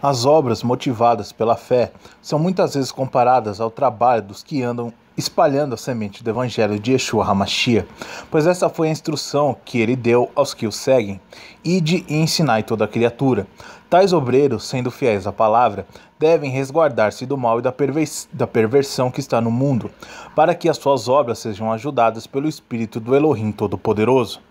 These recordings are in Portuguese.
As obras motivadas pela fé são muitas vezes comparadas ao trabalho dos que andam espalhando a semente do evangelho de Yeshua HaMashiach, pois essa foi a instrução que ele deu aos que o seguem: ide e ensinai toda a criatura. Tais obreiros, sendo fiéis à palavra, devem resguardar-se do mal e da perversão que está no mundo, para que as suas obras sejam ajudadas pelo Espírito do Elohim Todo-Poderoso.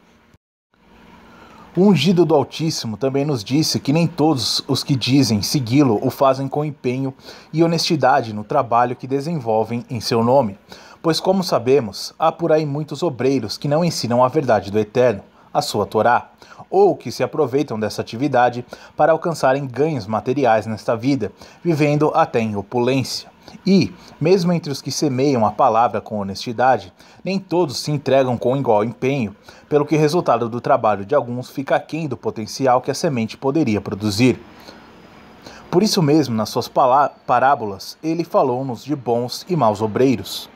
O ungido do Altíssimo também nos disse que nem todos os que dizem segui-lo o fazem com empenho e honestidade no trabalho que desenvolvem em seu nome, pois, como sabemos, há por aí muitos obreiros que não ensinam a verdade do Eterno, a sua Torá, ou que se aproveitam dessa atividade para alcançarem ganhos materiais nesta vida, vivendo até em opulência. E, mesmo entre os que semeiam a palavra com honestidade, nem todos se entregam com igual empenho, pelo que o resultado do trabalho de alguns fica aquém do potencial que a semente poderia produzir. Por isso mesmo, nas suas parábolas, ele falou-nos de bons e maus obreiros,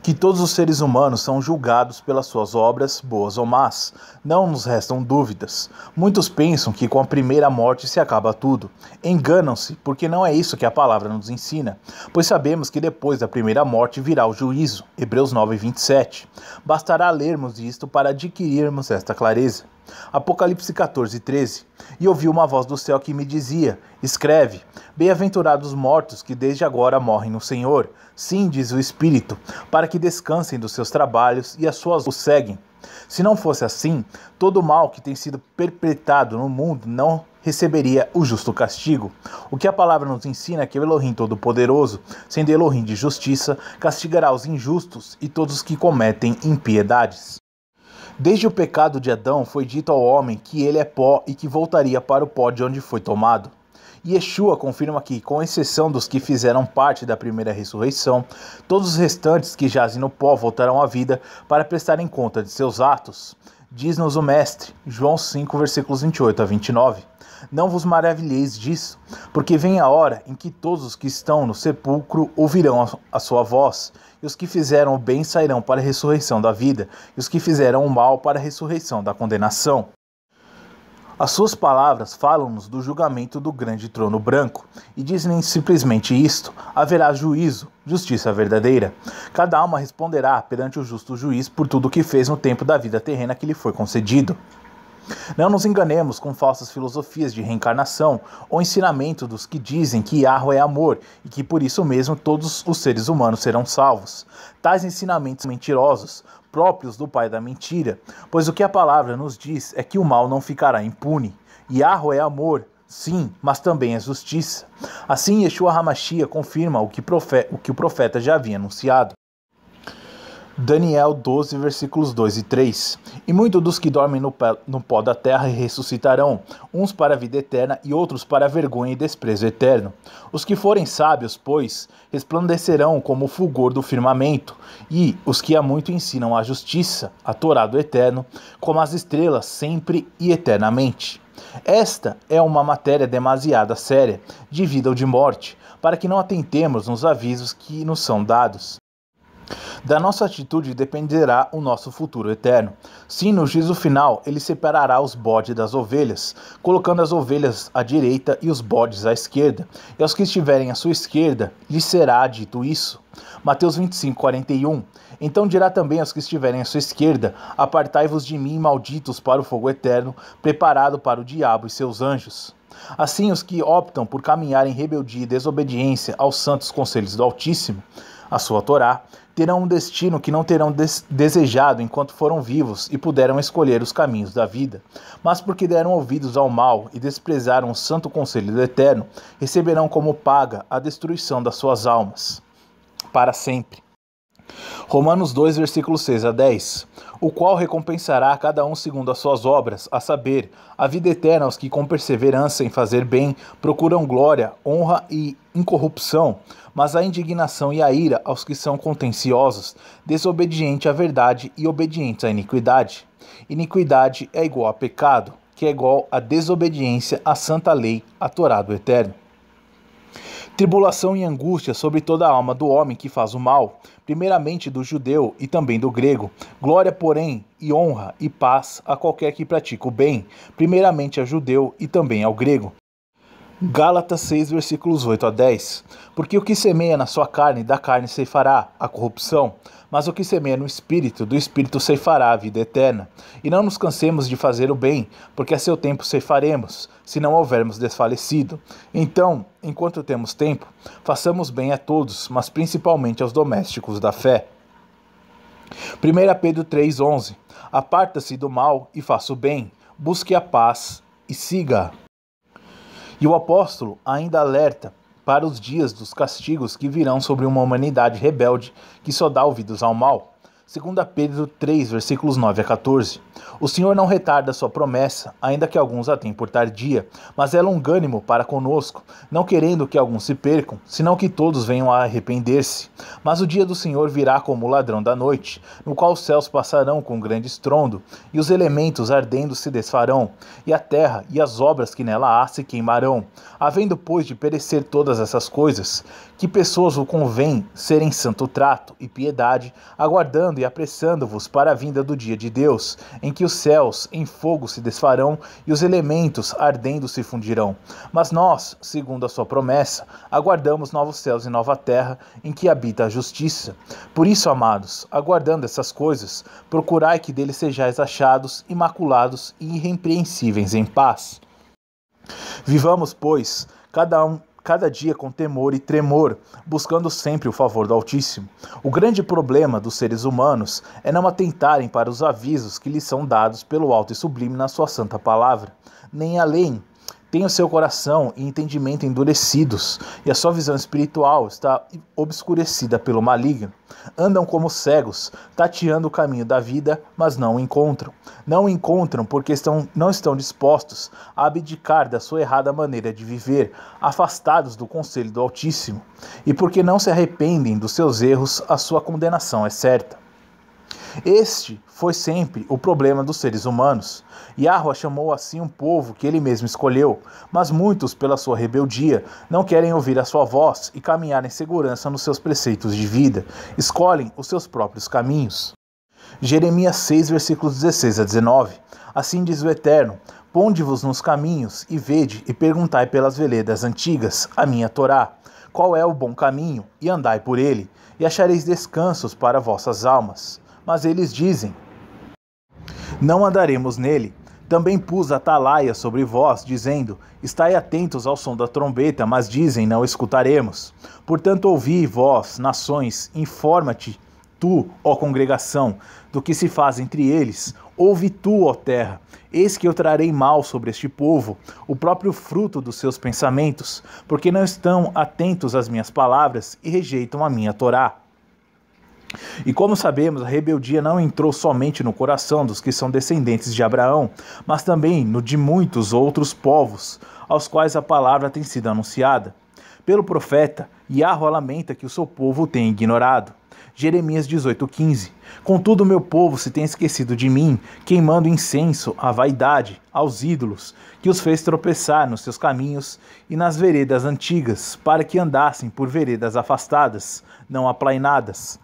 que todos os seres humanos são julgados pelas suas obras, boas ou más. Não nos restam dúvidas. Muitos pensam que com a primeira morte se acaba tudo. Enganam-se, porque não é isso que a palavra nos ensina, pois sabemos que depois da primeira morte virá o juízo. Hebreus 9:27. Bastará lermos isto para adquirirmos esta clareza. Apocalipse 14:13. E ouvi uma voz do céu que me dizia: escreve, bem-aventurados os mortos que desde agora morrem no Senhor. Sim, diz o Espírito, para que descansem dos seus trabalhos e as suas o seguem. Se não fosse assim, todo o mal que tem sido perpetrado no mundo não receberia o justo castigo. O que a palavra nos ensina é que o Elohim Todo-Poderoso, sendo Elohim de justiça, castigará os injustos e todos os que cometem impiedades. Desde o pecado de Adão foi dito ao homem que ele é pó e que voltaria para o pó de onde foi tomado. E Yeshua confirma que, com exceção dos que fizeram parte da primeira ressurreição, todos os restantes que jazem no pó voltarão à vida para prestarem conta de seus atos. Diz-nos o Mestre, João 5, versículos 28 a 29. Não vos maravilheis disso, porque vem a hora em que todos os que estão no sepulcro ouvirão a sua voz, e os que fizeram o bem sairão para a ressurreição da vida, e os que fizeram o mal para a ressurreição da condenação. As suas palavras falam-nos do julgamento do grande trono branco, e dizem simplesmente isto: haverá juízo, justiça verdadeira. Cada alma responderá perante o justo juiz por tudo o que fez no tempo da vida terrena que lhe foi concedido. Não nos enganemos com falsas filosofias de reencarnação ou ensinamento dos que dizem que Yahweh é amor e que por isso mesmo todos os seres humanos serão salvos. Tais ensinamentos mentirosos, próprios do pai da mentira, pois o que a palavra nos diz é que o mal não ficará impune. Yahweh é amor, sim, mas também é justiça. Assim, Yeshua HaMashiach confirma o que o profeta já havia anunciado. Daniel 12, versículos 2 e 3. E muitos dos que dormem no pó da terra ressuscitarão, uns para a vida eterna e outros para a vergonha e desprezo eterno. Os que forem sábios, pois, resplandecerão como o fulgor do firmamento, e os que há muito ensinam a justiça, a Torá do eterno, como as estrelas sempre e eternamente. Esta é uma matéria demasiado séria, de vida ou de morte, para que não atentemos nos avisos que nos são dados. Da nossa atitude dependerá o nosso futuro eterno. Sim, no juízo final, ele separará os bodes das ovelhas, colocando as ovelhas à direita e os bodes à esquerda. E aos que estiverem à sua esquerda, lhes será dito isso. Mateus 25:41. Então dirá também aos que estiverem à sua esquerda: apartai-vos de mim, malditos, para o fogo eterno, preparado para o diabo e seus anjos. Assim, os que optam por caminhar em rebeldia e desobediência aos santos conselhos do Altíssimo, a sua Torá, terão um destino que não terão desejado enquanto foram vivos e puderam escolher os caminhos da vida. Mas porque deram ouvidos ao mal e desprezaram o santo conselho do Eterno, receberão como paga a destruição das suas almas, para sempre. Romanos 2, versículos 6 a 10. O qual recompensará a cada um segundo as suas obras, a saber, a vida eterna aos que com perseverança em fazer bem procuram glória, honra e incorrupção, mas a indignação e a ira aos que são contenciosos, desobedientes à verdade e obedientes à iniquidade. Iniquidade é igual a pecado, que é igual a desobediência à santa lei, a Torá do Eterno. Tribulação e angústia sobre toda a alma do homem que faz o mal, primeiramente do judeu e também do grego. Glória, porém, e honra e paz a qualquer que pratica o bem, primeiramente ao judeu e também ao grego. Gálatas 6, versículos 8 a 10. Porque o que semeia na sua carne, da carne ceifará a corrupção, mas o que semeia no Espírito, do Espírito ceifará a vida eterna. E não nos cansemos de fazer o bem, porque a seu tempo ceifaremos, se não houvermos desfalecido. Então, enquanto temos tempo, façamos bem a todos, mas principalmente aos domésticos da fé. 1 Pedro 3,11. Aparta-se do mal e faça o bem, busque a paz e siga. E o apóstolo ainda alerta para os dias dos castigos que virão sobre uma humanidade rebelde que só dá ouvidos ao mal. 2 Pedro 3, versículos 9 a 14. O Senhor não retarda sua promessa, ainda que alguns a tenham por tardia, mas é longânimo para conosco, não querendo que alguns se percam, senão que todos venham a arrepender-se. Mas o dia do Senhor virá como o ladrão da noite, no qual os céus passarão com grande estrondo, e os elementos ardendo se desfarão, e a terra e as obras que nela há se queimarão. Havendo, pois, de perecer todas essas coisas, que pessoas o convém serem santo trato e piedade, aguardando e apressando-vos para a vinda do dia de Deus, em que os céus em fogo se desfarão e os elementos ardendo se fundirão. Mas nós, segundo a sua promessa, aguardamos novos céus e nova terra, em que habita a justiça. Por isso, amados, aguardando essas coisas, procurai que dele sejais achados, imaculados e irrepreensíveis em paz. Vivamos, pois, cada dia com temor e tremor, buscando sempre o favor do Altíssimo. O grande problema dos seres humanos é não atentarem para os avisos que lhes são dados pelo alto e sublime na sua santa palavra, nem além. Tem o seu coração e entendimento endurecidos, e a sua visão espiritual está obscurecida pelo maligno. Andam como cegos, tateando o caminho da vida, mas não o encontram. Não o encontram porque não estão dispostos a abdicar da sua errada maneira de viver, afastados do conselho do Altíssimo. E porque não se arrependem dos seus erros, a sua condenação é certa. Este foi sempre o problema dos seres humanos. Yahweh chamou assim um povo que ele mesmo escolheu, mas muitos, pela sua rebeldia, não querem ouvir a sua voz e caminhar em segurança nos seus preceitos de vida, escolhem os seus próprios caminhos. Jeremias 6, versículos 16 a 19. Assim diz o Eterno: ponde-vos nos caminhos e vede e perguntai pelas veredas antigas, a minha Torá, qual é o bom caminho, e andai por ele, e achareis descansos para vossas almas. Mas eles dizem: não andaremos nele. Também pus atalaia sobre vós, dizendo: estai atentos ao som da trombeta, mas dizem: não escutaremos. Portanto, ouvi, vós, nações, informa-te, tu, ó congregação, do que se faz entre eles. Ouve tu, ó terra, eis que eu trarei mal sobre este povo, o próprio fruto dos seus pensamentos, porque não estão atentos às minhas palavras e rejeitam a minha Torá. E como sabemos, a rebeldia não entrou somente no coração dos que são descendentes de Abraão, mas também no de muitos outros povos, aos quais a palavra tem sido anunciada. Pelo profeta, Yahweh lamenta que o seu povo o tenha ignorado. Jeremias 18,15. Contudo, meu povo se tem esquecido de mim, queimando incenso à vaidade, aos ídolos, que os fez tropeçar nos seus caminhos e nas veredas antigas, para que andassem por veredas afastadas, não aplainadas.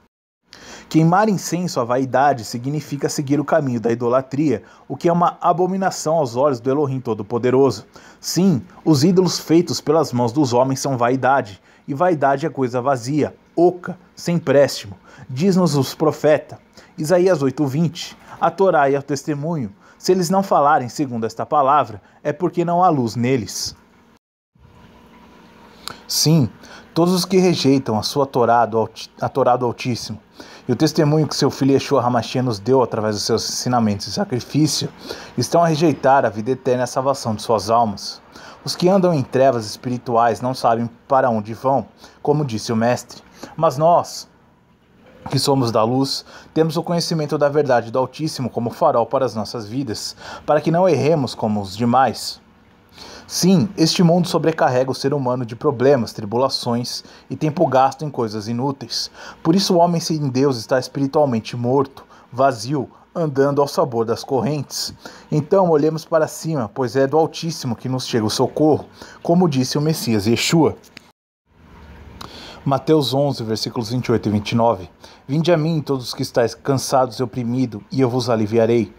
Queimar incenso à vaidade significa seguir o caminho da idolatria, o que é uma abominação aos olhos do Elohim Todo-Poderoso. Sim, os ídolos feitos pelas mãos dos homens são vaidade, e vaidade é coisa vazia, oca, sem préstimo. Diz-nos os profetas, Isaías 8:20, a Torá e o testemunho. Se eles não falarem segundo esta palavra, é porque não há luz neles. Sim, todos os que rejeitam a sua Torá a Torá do Altíssimo, e o testemunho que seu filho Yeshua HaMashiach nos deu através dos seus ensinamentos e sacrifício, estão a rejeitar a vida eterna e a salvação de suas almas. Os que andam em trevas espirituais não sabem para onde vão, como disse o Mestre. Mas nós, que somos da luz, temos o conhecimento da verdade do Altíssimo como farol para as nossas vidas, para que não erremos como os demais. Sim, este mundo sobrecarrega o ser humano de problemas, tribulações e tempo gasto em coisas inúteis. Por isso o homem sem Deus está espiritualmente morto, vazio, andando ao sabor das correntes. Então olhemos para cima, pois é do Altíssimo que nos chega o socorro, como disse o Messias Yeshua. Mateus 11, versículos 28 e 29. Vinde a mim, todos os que estáis cansados e oprimidos, e eu vos aliviarei.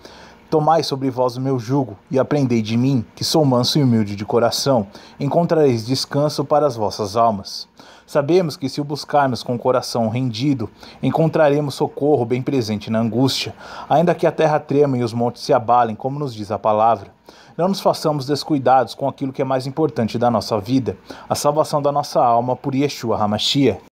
Tomai sobre vós o meu jugo, e aprendei de mim, que sou manso e humilde de coração, encontrareis descanso para as vossas almas. Sabemos que se o buscarmos com o coração rendido, encontraremos socorro bem presente na angústia, ainda que a terra trema e os montes se abalem, como nos diz a palavra. Não nos façamos descuidados com aquilo que é mais importante da nossa vida, a salvação da nossa alma por Yeshua HaMashiach.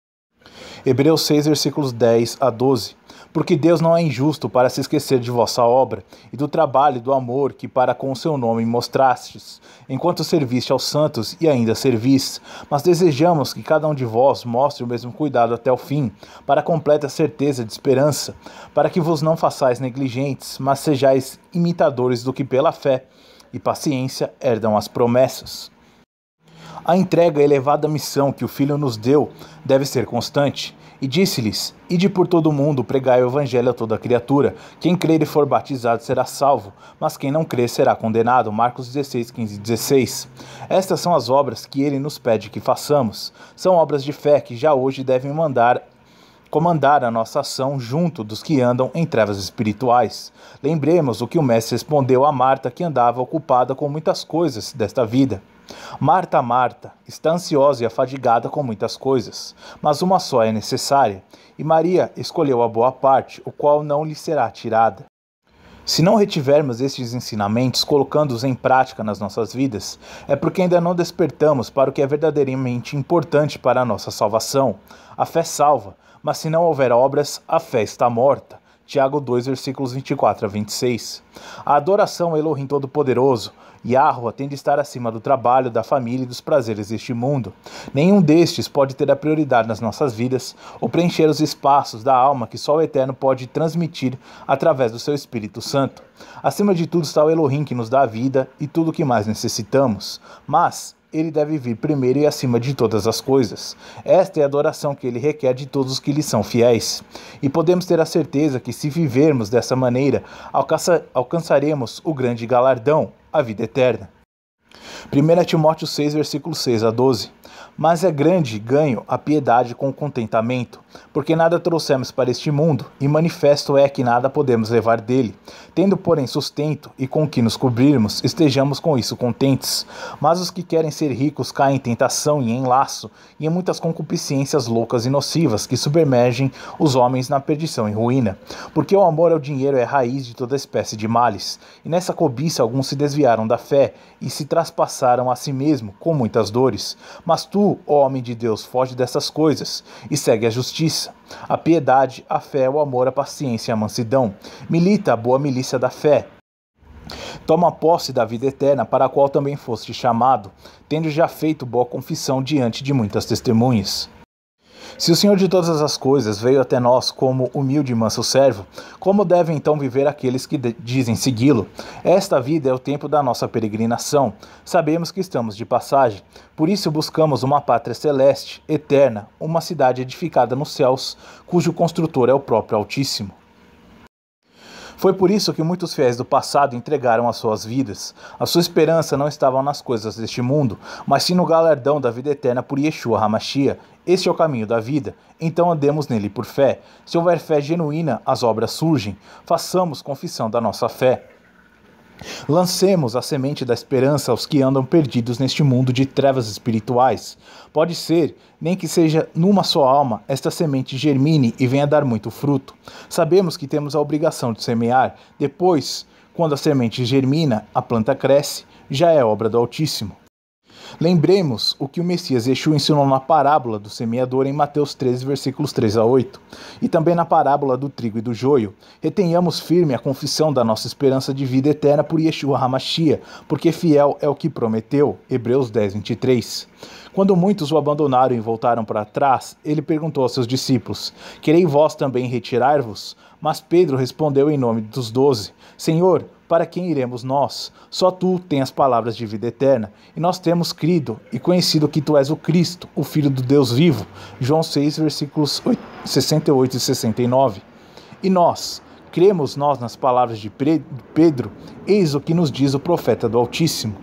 Hebreus 6, versículos 10 a 12. Porque Deus não é injusto para se esquecer de vossa obra, e do trabalho e do amor que para com o seu nome mostrastes, enquanto serviste aos santos e ainda servis. Mas desejamos que cada um de vós mostre o mesmo cuidado até o fim, para a completa certeza de esperança, para que vos não façais negligentes, mas sejais imitadores do que pela fé e paciência herdam as promessas. A entrega e elevada missão que o Filho nos deu deve ser constante. E disse-lhes: Ide por todo o mundo, pregai o evangelho a toda criatura. Quem crer e for batizado será salvo, mas quem não crer será condenado. Marcos 16, 15 e 16. Estas são as obras que ele nos pede que façamos. São obras de fé que já hoje devem comandar a nossa ação junto dos que andam em trevas espirituais. Lembremos o que o mestre respondeu a Marta, que andava ocupada com muitas coisas desta vida. Marta, Marta, está ansiosa e afadigada com muitas coisas, mas uma só é necessária, e Maria escolheu a boa parte, o qual não lhe será tirada. Se não retivermos estes ensinamentos, colocando-os em prática nas nossas vidas, é porque ainda não despertamos para o que é verdadeiramente importante para a nossa salvação. A fé salva, mas se não houver obras, a fé está morta. Tiago 2, versículos 24 a 26. A adoração ao Elohim Todo-Poderoso, Yahweh, tem de estar acima do trabalho, da família e dos prazeres deste mundo. Nenhum destes pode ter a prioridade nas nossas vidas ou preencher os espaços da alma que só o Eterno pode transmitir através do seu Espírito Santo. Acima de tudo está o Elohim que nos dá a vida e tudo o que mais necessitamos. Mas ele deve vir primeiro e acima de todas as coisas. Esta é a adoração que ele requer de todos os que lhe são fiéis. E podemos ter a certeza que, se vivermos dessa maneira, alcançaremos o grande galardão, a vida eterna. 1 Timóteo 6, versículos 6 a 12. Mas é grande ganho a piedade com o contentamento, porque nada trouxemos para este mundo, e manifesto é que nada podemos levar dele. Tendo, porém, sustento e com que nos cobrirmos, estejamos com isso contentes. Mas os que querem ser ricos caem em tentação e em laço, e em muitas concupiscências loucas e nocivas que submergem os homens na perdição e ruína. Porque o amor ao dinheiro é a raiz de toda espécie de males, e nessa cobiça alguns se desviaram da fé e se traspassaram a si mesmo com muitas dores. Mas tu, ó homem de Deus, foge dessas coisas e segue a justiça, a piedade, a fé, o amor, a paciência e a mansidão. Milita a boa milícia da fé. Toma posse da vida eterna, para a qual também foste chamado, tendo já feito boa confissão diante de muitas testemunhas. Se o Senhor de todas as coisas veio até nós como humilde e manso servo, como devem então viver aqueles que dizem segui-lo? Esta vida é o tempo da nossa peregrinação. Sabemos que estamos de passagem. Por isso buscamos uma pátria celeste, eterna, uma cidade edificada nos céus, cujo construtor é o próprio Altíssimo. Foi por isso que muitos fiéis do passado entregaram as suas vidas. A sua esperança não estava nas coisas deste mundo, mas sim no galardão da vida eterna por Yeshua HaMashiach. Este é o caminho da vida, então andemos nele por fé. Se houver fé genuína, as obras surgem. Façamos confissão da nossa fé. Lancemos a semente da esperança aos que andam perdidos neste mundo de trevas espirituais. Pode ser, nem que seja numa só alma, esta semente germine e venha dar muito fruto. Sabemos que temos a obrigação de semear. Depois, quando a semente germina, a planta cresce, já é obra do Altíssimo. Lembremos o que o Messias Yeshua ensinou na parábola do semeador em Mateus 13, versículos 3 a 8, e também na parábola do trigo e do joio. Retenhamos firme a confissão da nossa esperança de vida eterna por Yeshua HaMashiach, porque fiel é o que prometeu. Hebreus 10, 23. Quando muitos o abandonaram e voltaram para trás, ele perguntou aos seus discípulos: Querei vós também retirar-vos? Mas Pedro respondeu em nome dos 12: Senhor, para quem iremos nós? Só tu tens as palavras de vida eterna, e nós temos crido e conhecido que tu és o Cristo, o Filho do Deus vivo. João 6, versículos 68 e 69. E nós, cremos nós nas palavras de Pedro? Eis o que nos diz o profeta do Altíssimo.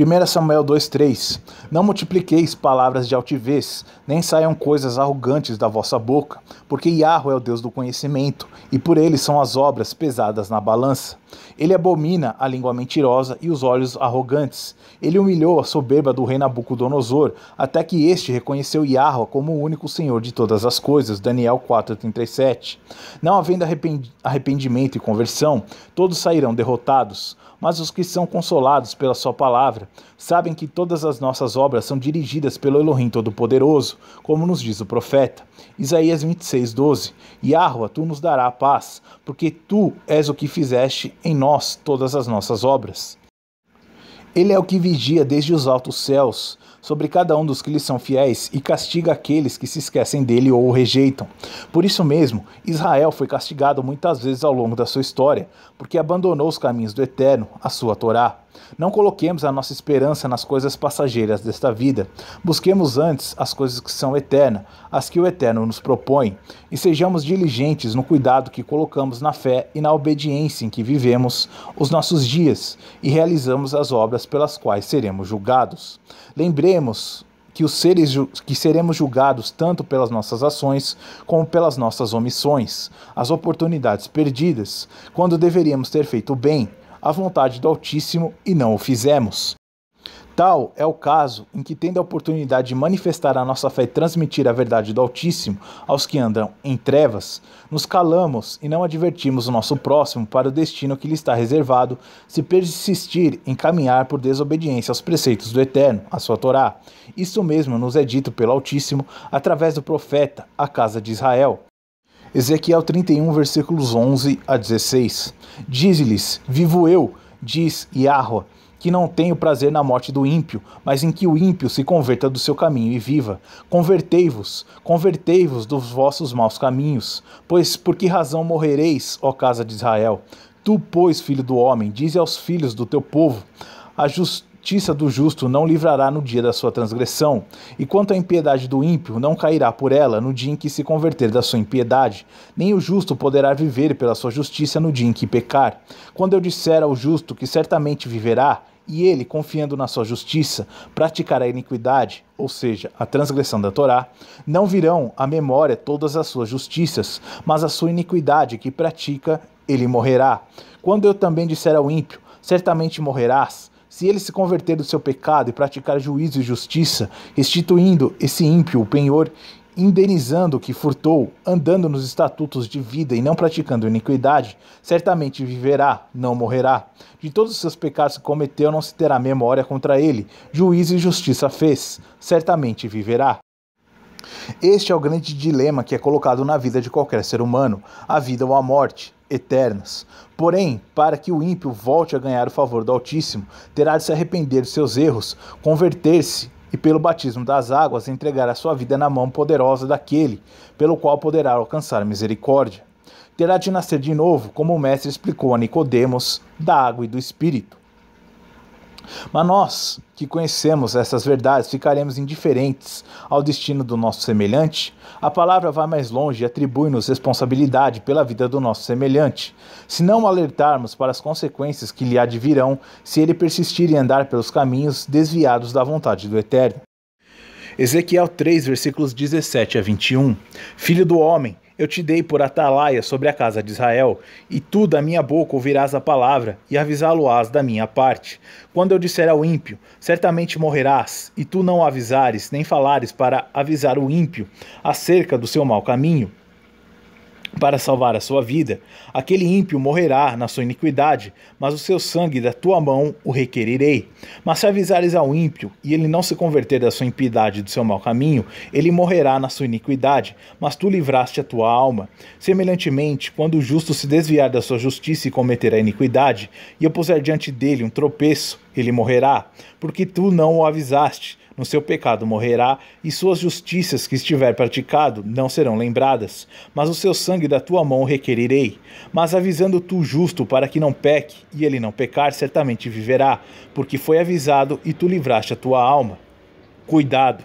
1 Samuel 2,3 Não multipliqueis palavras de altivez, nem saiam coisas arrogantes da vossa boca, porque Yahweh é o Deus do conhecimento, e por ele são as obras pesadas na balança. Ele abomina a língua mentirosa e os olhos arrogantes. Ele humilhou a soberba do rei Nabucodonosor, até que este reconheceu Yahweh como o único Senhor de todas as coisas. Daniel 4,37 Não havendo arrependimento e conversão, todos sairão derrotados. Mas os que são consolados pela sua palavra, sabem que todas as nossas obras são dirigidas pelo Elohim Todo-Poderoso, como nos diz o profeta. Isaías 26,12 Yahweh, tu nos dará a paz, porque tu és o que fizeste em nós todas as nossas obras. Ele é o que vigia desde os altos céus sobre cada um dos que lhe são fiéis e castiga aqueles que se esquecem dele ou o rejeitam. Por isso mesmo, Israel foi castigado muitas vezes ao longo da sua história, porque abandonou os caminhos do Eterno, a sua Torá. Não coloquemos a nossa esperança nas coisas passageiras desta vida. Busquemos antes as coisas que são eternas, as que o Eterno nos propõe, e sejamos diligentes no cuidado que colocamos na fé e na obediência em que vivemos os nossos dias e realizamos as obras pelas quais seremos julgados. Lembremos que seremos julgados tanto pelas nossas ações como pelas nossas omissões, as oportunidades perdidas, quando deveríamos ter feito o bem, a vontade do Altíssimo, e não o fizemos. Tal é o caso em que, tendo a oportunidade de manifestar a nossa fé e transmitir a verdade do Altíssimo aos que andam em trevas, nos calamos e não advertimos o nosso próximo para o destino que lhe está reservado se persistir em caminhar por desobediência aos preceitos do Eterno, a sua Torá. Isso mesmo nos é dito pelo Altíssimo através do profeta, a casa de Israel. Ezequiel 31, versículos 11 a 16. Dize-lhes, vivo eu, diz Yahweh, que não tenho prazer na morte do ímpio, mas em que o ímpio se converta do seu caminho e viva. Convertei-vos dos vossos maus caminhos, pois por que razão morrereis, ó casa de Israel? Tu, pois, filho do homem, dize aos filhos do teu povo, a justiça do justo não livrará no dia da sua transgressão, e quanto à impiedade do ímpio, não cairá por ela no dia em que se converter da sua impiedade, nem o justo poderá viver pela sua justiça no dia em que pecar. Quando eu disser ao justo que certamente viverá, e ele, confiando na sua justiça, praticará a iniquidade, ou seja, a transgressão da Torá, não virão à memória todas as suas justiças, mas a sua iniquidade que pratica, ele morrerá. Quando eu também disser ao ímpio, certamente morrerás, se ele se converter do seu pecado e praticar juízo e justiça, restituindo esse ímpio o penhor, indenizando o que furtou, andando nos estatutos de vida e não praticando iniquidade, certamente viverá, não morrerá. De todos os seus pecados que cometeu não se terá memória contra ele, juízo e justiça fez, certamente viverá. Este é o grande dilema que é colocado na vida de qualquer ser humano, a vida ou a morte, eternas. Porém, para que o ímpio volte a ganhar o favor do Altíssimo, terá de se arrepender de seus erros, converter-se e pelo batismo das águas entregar a sua vida na mão poderosa daquele, pelo qual poderá alcançar misericórdia. Terá de nascer de novo, como o mestre explicou a Nicodemos, da água e do Espírito. Mas nós, que conhecemos essas verdades, ficaremos indiferentes ao destino do nosso semelhante? A palavra vai mais longe e atribui-nos responsabilidade pela vida do nosso semelhante, se não alertarmos para as consequências que lhe advirão se ele persistir em andar pelos caminhos desviados da vontade do Eterno. Ezequiel 3, versículos 17 a 21. Filho do homem, eu te dei por atalaia sobre a casa de Israel, e tu da minha boca ouvirás a palavra, e avisá-lo-ás da minha parte. Quando eu disser ao ímpio, certamente morrerás, e tu não o avisares, nem falares para avisar o ímpio acerca do seu mau caminho, para salvar a sua vida, aquele ímpio morrerá na sua iniquidade, mas o seu sangue da tua mão o requerirei. Mas se avisares ao ímpio, e ele não se converter da sua impiedade e do seu mau caminho, ele morrerá na sua iniquidade, mas tu livraste a tua alma. Semelhantemente, quando o justo se desviar da sua justiça e cometer a iniquidade, e eu puser diante dele um tropeço, ele morrerá, porque tu não o avisaste. No seu pecado morrerá, e suas justiças que estiver praticado não serão lembradas, mas o seu sangue da tua mão requerirei. Mas avisando tu o justo para que não peque, e ele não pecar, certamente viverá, porque foi avisado e tu livraste a tua alma. Cuidado!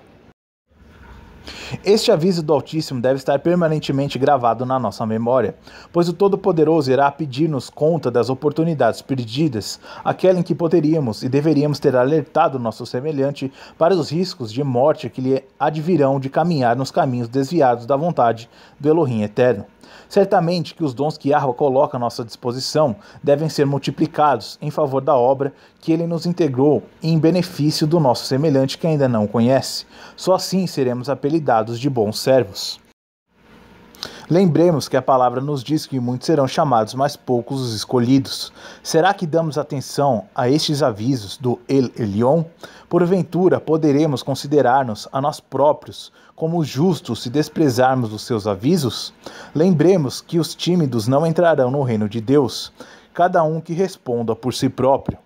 Este aviso do Altíssimo deve estar permanentemente gravado na nossa memória, pois o Todo-Poderoso irá pedir-nos conta das oportunidades perdidas, aquela em que poderíamos e deveríamos ter alertado nosso semelhante para os riscos de morte que lhe advirão de caminhar nos caminhos desviados da vontade do Elohim Eterno. Certamente que os dons que Yahweh coloca à nossa disposição devem ser multiplicados em favor da obra que ele nos integrou e em benefício do nosso semelhante que ainda não o conhece. Só assim seremos apelidados de bons servos. Lembremos que a palavra nos diz que muitos serão chamados, mas poucos os escolhidos. Será que damos atenção a estes avisos do El Elyon? Porventura, poderemos considerar-nos a nós próprios como justos se desprezarmos os seus avisos? Lembremos que os tímidos não entrarão no reino de Deus. Cada um que responda por si próprio.